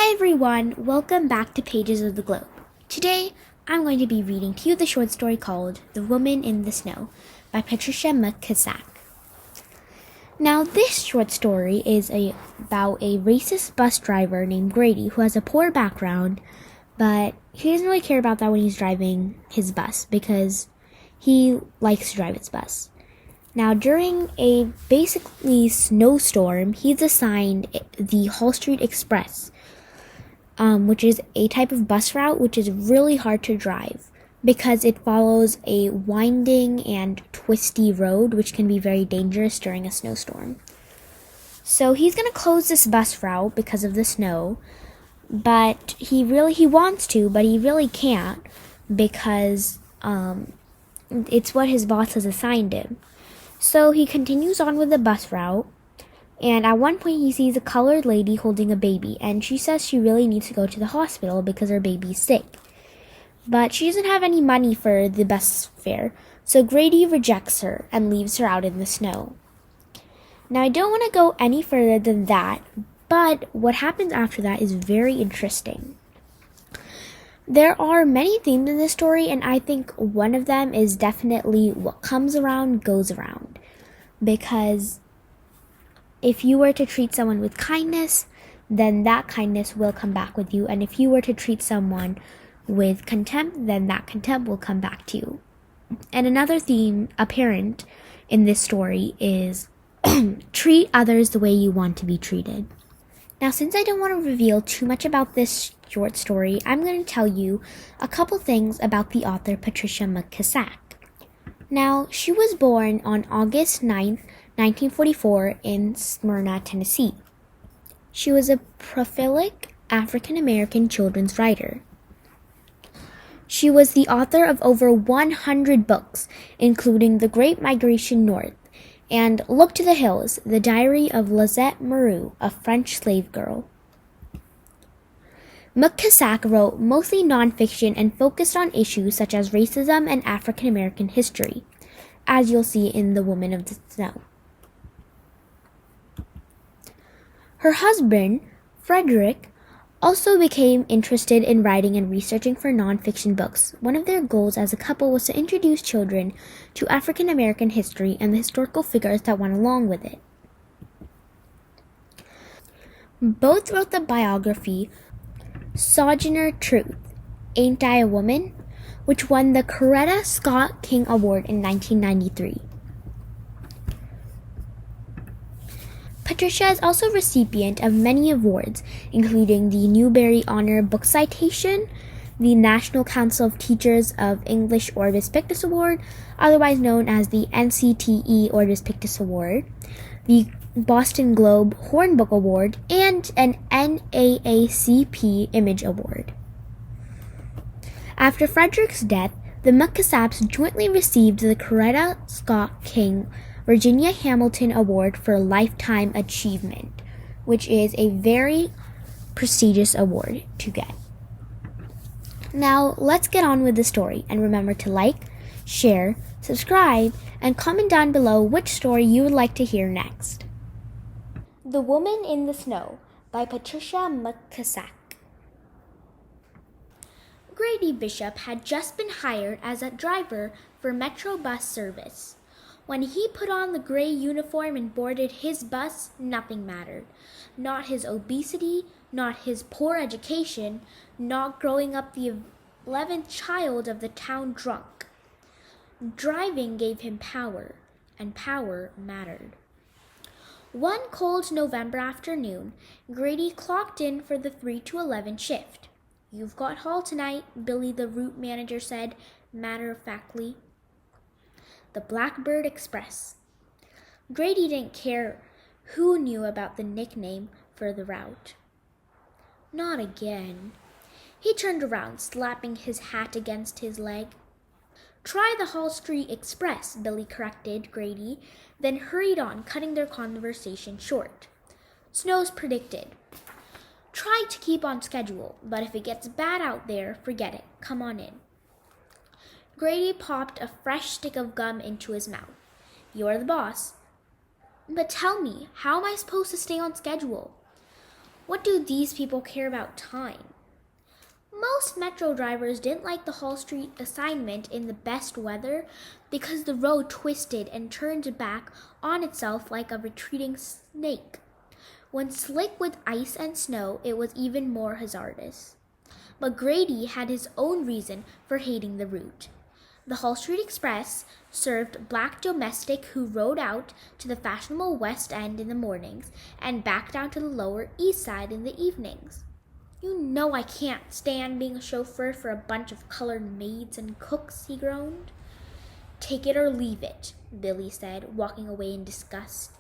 Hi everyone, welcome back to Pages of the Globe. Today, I'm going to be reading to you the short story called The Woman in the Snow by Patricia McKissack. Now, this short story is about a racist bus driver named Grady who has a poor background, but he doesn't really care about that when he's driving his bus because he likes to drive his bus. Now, during a basically snowstorm, he's assigned the Hall Street Express, which is a type of bus route which is really hard to drive because it follows a winding and twisty road which can be very dangerous during a snowstorm. So he's going to close this bus route because of the snow, but he wants to, but he really can't because it's what his boss has assigned him. So he continues on with the bus route, and at one point he sees a colored lady holding a baby, and she says she really needs to go to the hospital because her baby's sick. But she doesn't have any money for the bus fare, so Grady rejects her and leaves her out in the snow. Now, I don't want to go any further than that, but what happens after that is very interesting. There are many themes in this story, and I think one of them is definitely what comes around goes around. Because if you were to treat someone with kindness, then that kindness will come back with you. And if you were to treat someone with contempt, then that contempt will come back to you. And another theme apparent in this story is treat others the way you want to be treated. Now, since I don't want to reveal too much about this short story, I'm going to tell you a couple things about the author Patricia McKissack. Now, she was born on August 9th, 1944 in Smyrna, Tennessee. She was a prolific African-American children's writer. She was the author of over 100 books, including The Great Migration North and Look to the Hills, The Diary of Lisette Moreau, a French slave girl. McKissack wrote mostly nonfiction and focused on issues such as racism and African-American history, as you'll see in The Woman of the Snow. Her husband, Frederick, also became interested in writing and researching for nonfiction books. One of their goals as a couple was to introduce children to African American history and the historical figures that went along with it. Both wrote the biography Sojourner Truth, Ain't I a Woman?, which won the Coretta Scott King Award in 1993. Patricia is also a recipient of many awards, including the Newbery Honor Book Citation, the National Council of Teachers of English Orbis Pictus Award, otherwise known as the NCTE Orbis Pictus Award, the Boston Globe Horn Book Award, and an NAACP Image Award. After Frederick's death, the McKissacks jointly received the Coretta Scott King Virginia Hamilton Award for Lifetime Achievement, which is a very prestigious award to get. Now, let's get on with the story, and remember to like, share, subscribe, and comment down below which story you would like to hear next. The Woman in the Snow by Patricia McKissack. Grady Bishop had just been hired as a driver for Metro bus service. When he put on the gray uniform and boarded his bus, nothing mattered. Not his obesity, not his poor education, not growing up the 11th child of the town drunk. Driving gave him power, and power mattered. One cold November afternoon, Grady clocked in for the 3 to 11 shift. "You've got hall tonight," Billy the route manager said, matter-of-factly. The Blackbird Express. Grady didn't care who knew about the nickname for the route. Not again. He turned around, slapping his hat against his leg. "Try the Hall Street Express," Billy corrected Grady, then hurried on, cutting their conversation short. "Snow's predicted. Try to keep on schedule, but if it gets bad out there, forget it. Come on in." Grady popped a fresh stick of gum into his mouth. "You're the boss." "But tell me, how am I supposed to stay on schedule?" What do these people care about time? Most metro drivers didn't like the Hall Street assignment in the best weather because the road twisted and turned back on itself like a retreating snake. When slick with ice and snow, it was even more hazardous. But Grady had his own reason for hating the route. The Hall Street Express served black domestic who rode out to the fashionable West End in the mornings and back down to the Lower East Side in the evenings. You know I can't stand being a chauffeur for a bunch of colored maids and cooks, he groaned. Take it or leave it, Billy said, walking away in disgust.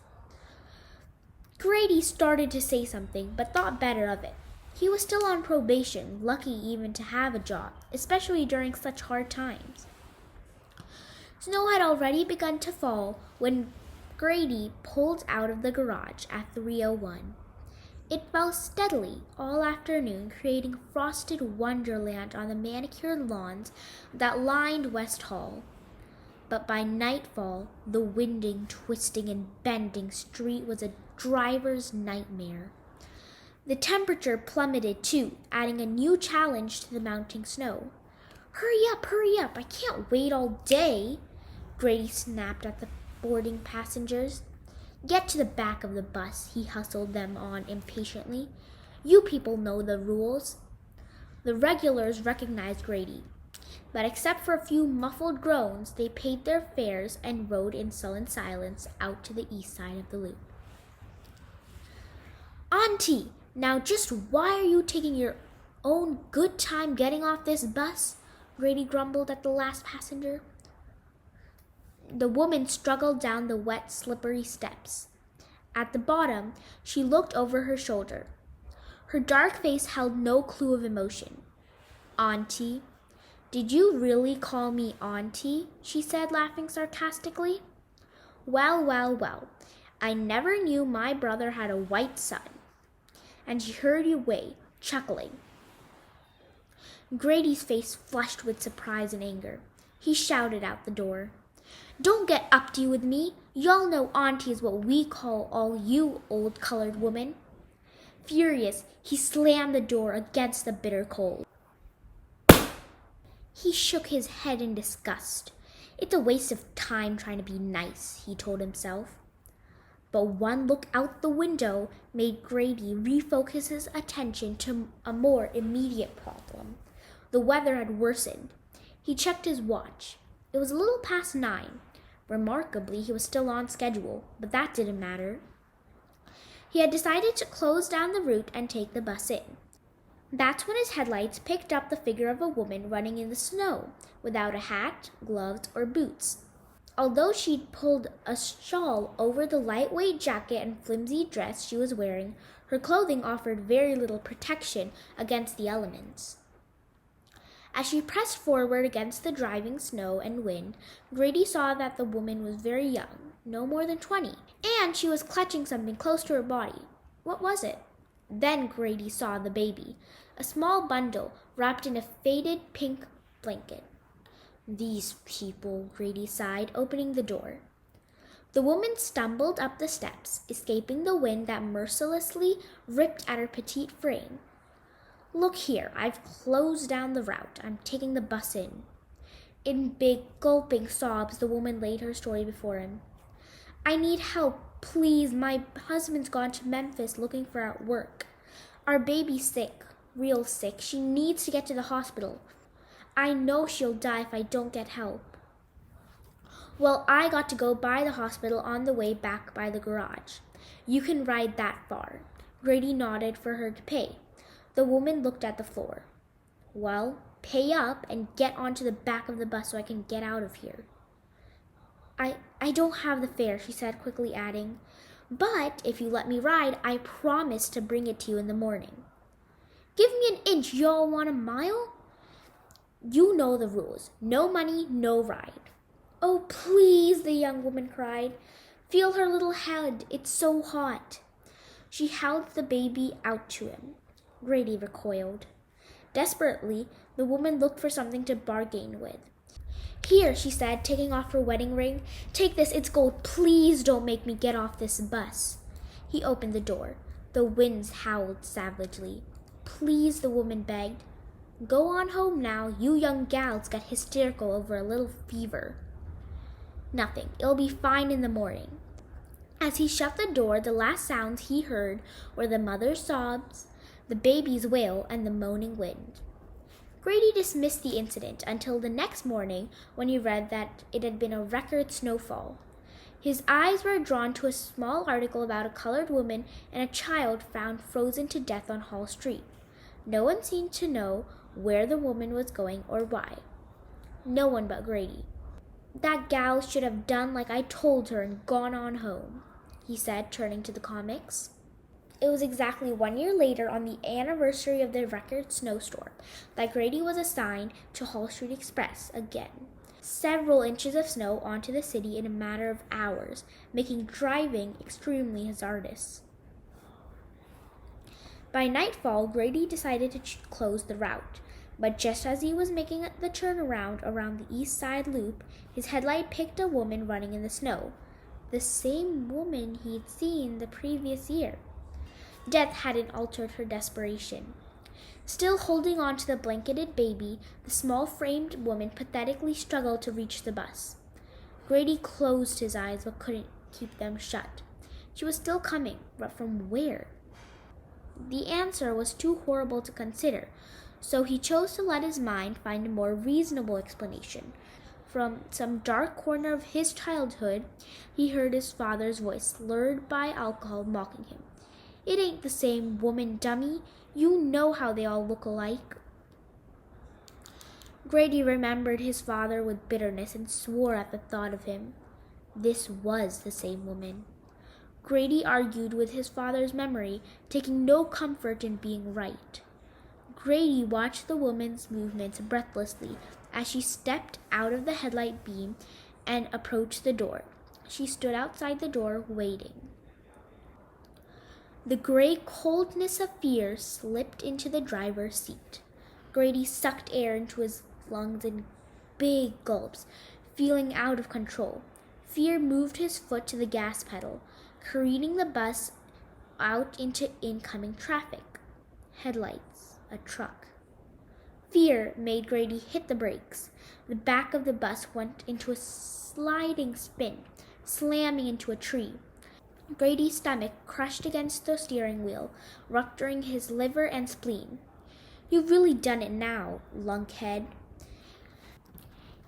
Grady started to say something, but thought better of it. He was still on probation, lucky even to have a job, especially during such hard times. Snow had already begun to fall when Grady pulled out of the garage at 3:01. It fell steadily all afternoon, creating frosted wonderland on the manicured lawns that lined West Hall. But by nightfall, the winding, twisting, and bending street was a driver's nightmare. The temperature plummeted too, adding a new challenge to the mounting snow. Hurry up, I can't wait all day, Grady snapped at the boarding passengers. Get to the back of the bus, he hustled them on impatiently. You people know the rules. The regulars recognized Grady, but except for a few muffled groans, they paid their fares and rode in sullen silence out to the east side of the loop. Auntie, now just why are you taking your own good time getting off this bus? Grady grumbled at the last passenger. The woman struggled down the wet, slippery steps. At the bottom, she looked over her shoulder. Her dark face held no clue of emotion. Auntie, did you really call me auntie? She said, laughing sarcastically. Well, I never knew my brother had a white son. And she hurried away, chuckling. Grady's face flushed with surprise and anger. He shouted out the door. Don't get uppity with me. Y'all know auntie is what we call all you old colored women. Furious, he slammed the door against the bitter cold. He shook his head in disgust. It's a waste of time trying to be nice, he told himself. But one look out the window made Grady refocus his attention to a more immediate problem. The weather had worsened. He checked his watch. It was a little past 9. Remarkably, he was still on schedule, but that didn't matter. He had decided to close down the route and take the bus in. That's when his headlights picked up the figure of a woman running in the snow, without a hat, gloves, or boots. Although she'd pulled a shawl over the lightweight jacket and flimsy dress she was wearing, her clothing offered very little protection against the elements. As she pressed forward against the driving snow and wind, Grady saw that the woman was very young, no more than 20, and she was clutching something close to her body. What was it? Then Grady saw the baby, a small bundle wrapped in a faded pink blanket. These people, Grady sighed, opening the door. The woman stumbled up the steps, escaping the wind that mercilessly ripped at her petite frame. Look here, I've closed down the route. I'm taking the bus in. In big, gulping sobs, the woman laid her story before him. I need help, please. My husband's gone to Memphis looking for our work. Our baby's sick, real sick. She needs to get to the hospital. I know she'll die if I don't get help. Well, I got to go by the hospital on the way back by the garage. You can ride that far. Grady nodded for her to pay. The woman looked at the floor. Well, pay up and get onto the back of the bus so I can get out of here. I don't have the fare, she said, quickly adding. But if you let me ride, I promise to bring it to you in the morning. Give me an inch, y'all want a mile? You know the rules. No money, no ride. Oh, please, the young woman cried. Feel her little head. It's so hot. She held the baby out to him. Grady recoiled. Desperately, the woman looked for something to bargain with. Here, she said, taking off her wedding ring. Take this, it's gold. Please don't make me get off this bus. He opened the door. The winds howled savagely. "Please," the woman begged. "Go on home now. You young gals get hysterical over a little fever." "Nothing. It'll be fine in the morning." As he shut the door, the last sounds he heard were the mother's sobs, the baby's wail, and the moaning wind. Grady dismissed the incident until the next morning when he read that it had been a record snowfall. His eyes were drawn to a small article about a colored woman and a child found frozen to death on Hall Street. No one seemed to know where the woman was going or why. No one but Grady. "That gal should have done like I told her and gone on home," he said, turning to the comics. It was exactly 1 year later, on the anniversary of the record snowstorm, that Grady was assigned to Hall Street Express again. Several inches of snow onto the city in a matter of hours, making driving extremely hazardous. By nightfall, Grady decided to close the route, but just as he was making the turnaround around the east side loop, his headlight picked a woman running in the snow, the same woman he'd seen the previous year. Death hadn't altered her desperation. Still holding on to the blanketed baby, the small-framed woman pathetically struggled to reach the bus. Grady closed his eyes but couldn't keep them shut. She was still coming, but from where? The answer was too horrible to consider, so he chose to let his mind find a more reasonable explanation. From some dark corner of his childhood, he heard his father's voice, slurred by alcohol, mocking him. "It ain't the same woman, dummy. You know how they all look alike." Grady remembered his father with bitterness and swore at the thought of him. This was the same woman. Grady argued with his father's memory, taking no comfort in being right. Grady watched the woman's movements breathlessly as she stepped out of the headlight beam and approached the door. She stood outside the door, waiting. The gray coldness of fear slipped into the driver's seat. Grady sucked air into his lungs in big gulps, feeling out of control. Fear moved his foot to the gas pedal, careening the bus out into incoming traffic. Headlights, a truck. Fear made Grady hit the brakes. The back of the bus went into a sliding spin, slamming into a tree. Grady's stomach crushed against the steering wheel, rupturing his liver and spleen. "You've really done it now, lunkhead."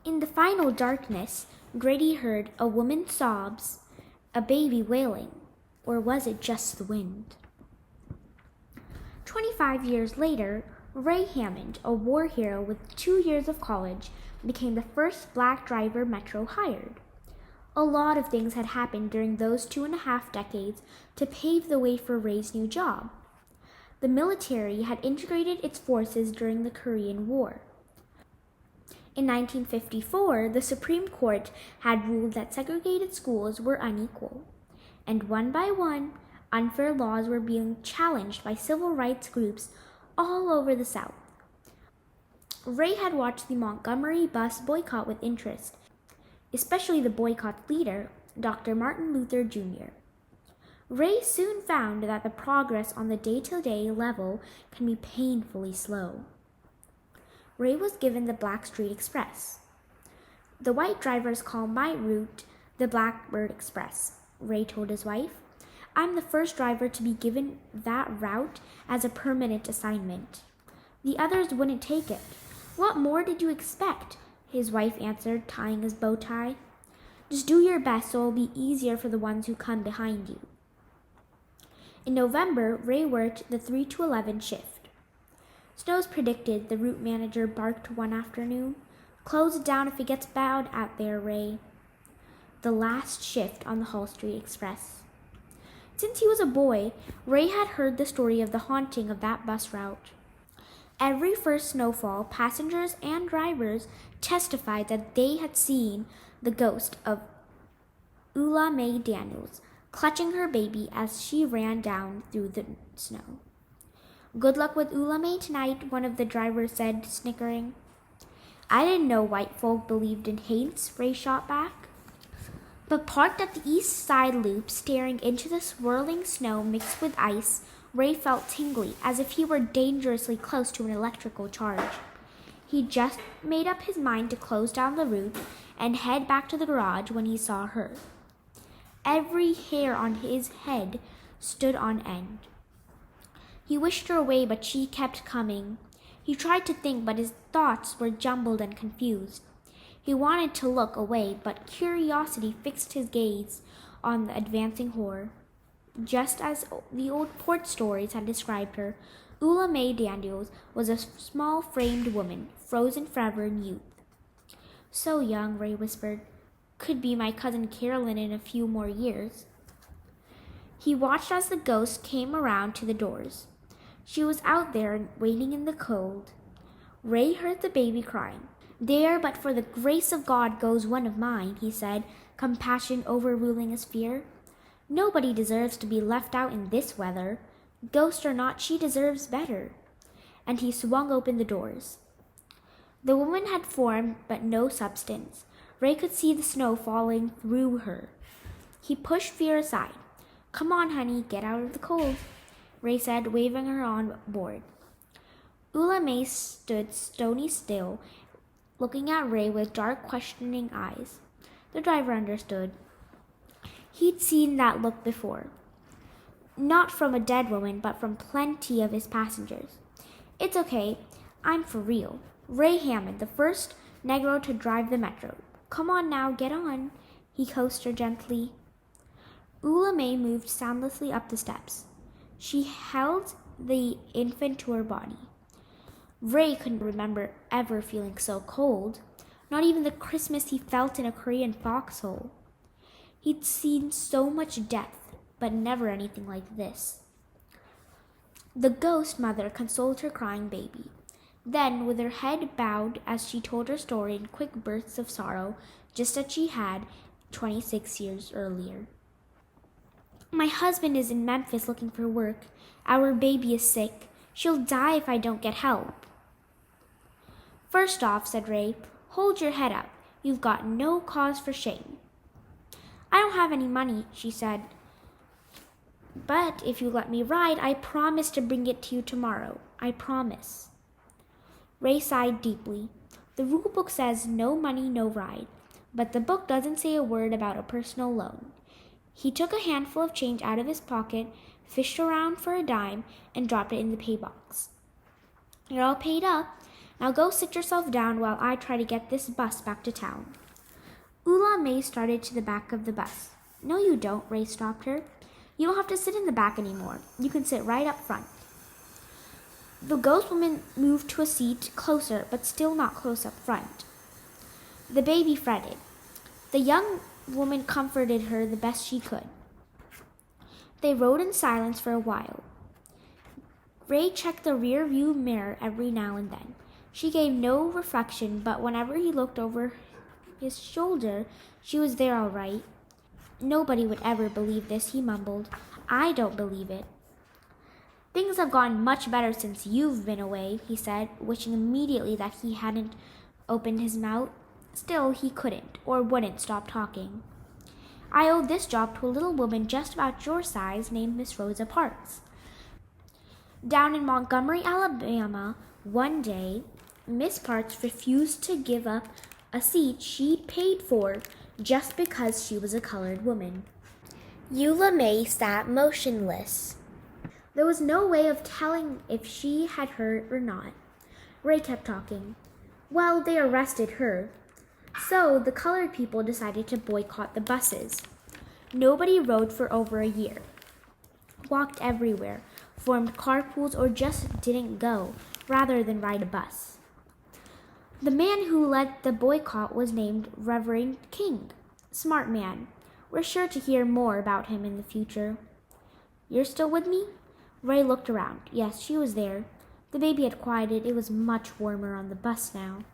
In the final darkness, Grady heard a woman's sobs, a baby wailing, or was it just the wind? 25 years later, Ray Hammond, a war hero with 2 years of college, became the first black driver Metro hired. A lot of things had happened during those 2.5 decades to pave the way for Ray's new job. The military had integrated its forces during the Korean War. In 1954, the Supreme Court had ruled that segregated schools were unequal, and one by one, unfair laws were being challenged by civil rights groups all over the South. Ray had watched the Montgomery bus boycott with interest, especially the boycott's leader, Dr. Martin Luther Jr. Ray soon found that the progress on the day-to-day level can be painfully slow. Ray was given the Blackstreet Express. "The white drivers call my route the Blackbird Express," Ray told his wife. "I'm the first driver to be given that route as a permanent assignment. The others wouldn't take it." "What more did you expect?" his wife answered, tying his bow tie. "Just do your best so it'll be easier for the ones who come behind you." In November, Ray worked the 3 to 11 shift. "Snow's predicted," the route manager barked one afternoon. "Close it down if it gets bad out there, Ray." The last shift on the Hall Street Express. Since he was a boy, Ray had heard the story of the haunting of that bus route. Every first snowfall, passengers and drivers testified that they had seen the ghost of Ula Mae Daniels clutching her baby as she ran down through the snow. "Good luck with Ula Mae tonight," one of the drivers said, snickering. "I didn't know white folk believed in haints," Ray shot back. But parked at the east side loop, staring into the swirling snow mixed with ice, Ray felt tingly, as if he were dangerously close to an electrical charge. He just made up his mind to close down the route and head back to the garage when he saw her. Every hair on his head stood on end. He wished her away, but she kept coming. He tried to think, but his thoughts were jumbled and confused. He wanted to look away, but curiosity fixed his gaze on the advancing horror. Just as the old port stories had described her, Ula May Daniels was a small framed woman, frozen forever in youth. So young, Ray whispered. Could be my cousin Carolyn in a few more years. He watched as the ghost came around to the doors. She was out there waiting in the cold. Ray heard the baby crying. There, but for the grace of God goes one of mine, he said, compassion overruling his fear. Nobody deserves to be left out in this weather. Ghost or not, she deserves better. And he swung open the doors. The woman had form, but no substance. Ray could see the snow falling through her. He pushed fear aside. Come on, honey, get out of the cold, Ray said, waving her on board. Ula May stood stony still, looking at Ray with dark, questioning eyes. The driver understood. He'd seen that look before. Not from a dead woman, but from plenty of his passengers. It's okay, I'm for real. Ray Hammond, the first Negro to drive the metro. Come on now, get on, he coaxed her gently. Ula May moved soundlessly up the steps. She held the infant to her body. Ray couldn't remember ever feeling so cold, not even the Christmas he felt in a Korean foxhole. He'd seen so much death, but never anything like this. The ghost mother consoled her crying baby. Then, with her head bowed as she told her story in quick bursts of sorrow, just as she had 26 years earlier. My husband is in Memphis looking for work. Our baby is sick. She'll die if I don't get help. First off, said Ray, hold your head up. You've got no cause for shame. I don't have any money, she said. But if you let me ride, I promise to bring it to you tomorrow. I promise. Ray sighed deeply. The rule book says no money, no ride. But the book doesn't say a word about a personal loan. He took a handful of change out of his pocket, fished around for a dime, and dropped it in the pay box. You're all paid up. Now go sit yourself down while I try to get this bus back to town. Ula May started to the back of the bus. No, you don't, Ray stopped her. You don't have to sit in the back anymore. You can sit right up front. The ghost woman moved to a seat closer, but still not close up front. The baby fretted. The young woman comforted her the best she could. They rode in silence for a while. Ray checked the rear view mirror every now and then. She gave no reflection, but whenever he looked over his shoulder, she was there all right. Nobody would ever believe this, he mumbled. I don't believe it. Things have gotten much better since you've been away, he said, wishing immediately that he hadn't opened his mouth. Still, he couldn't, or wouldn't stop talking. I owe this job to a little woman just about your size named Miss Rosa Parks. Down in Montgomery, Alabama, one day, Miss Parks refused to give up a seat she'd paid for just because she was a colored woman. Ula May sat motionless. There was no way of telling if she had heard or not. Ray kept talking. Well, they arrested her. So the colored people decided to boycott the buses. Nobody rode for over a year. Walked everywhere, formed carpools, or just didn't go, rather than ride a bus. The man who led the boycott was named Reverend King. Smart man. We're sure to hear more about him in the future. You're still with me? Ray looked around. Yes, she was there. The baby had quieted. It was much warmer on the bus now.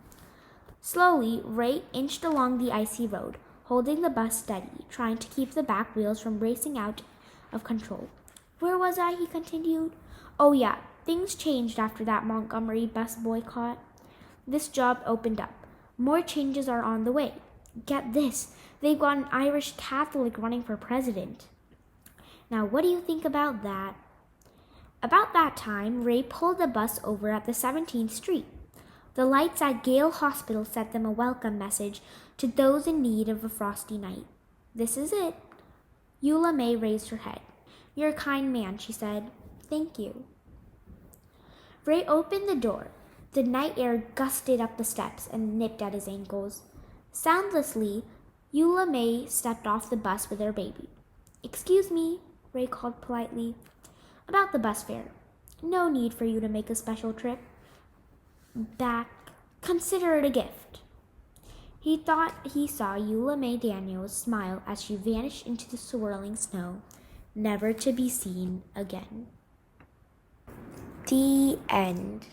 Slowly, Ray inched along the icy road, holding the bus steady, trying to keep the back wheels from racing out of control. Where was I? He continued. Oh yeah, things changed after that Montgomery bus boycott. This job opened up. More changes are on the way. Get this, they've got an Irish Catholic running for president. Now, what do you think about that? About that time, Ray pulled the bus over at the 17th Street. The lights at Gale Hospital sent them a welcome message to those in need of a frosty night. "This is it." Eula May raised her head. "You're a kind man," she said. "Thank you." Ray opened the door. The night air gusted up the steps and nipped at his ankles. Soundlessly, Eula May stepped off the bus with her baby. "Excuse me," Ray called politely. "About the bus fare. No need for you to make a special trip back. Consider it a gift." He thought he saw Eula May Daniels smile as she vanished into the swirling snow, never to be seen again. The end.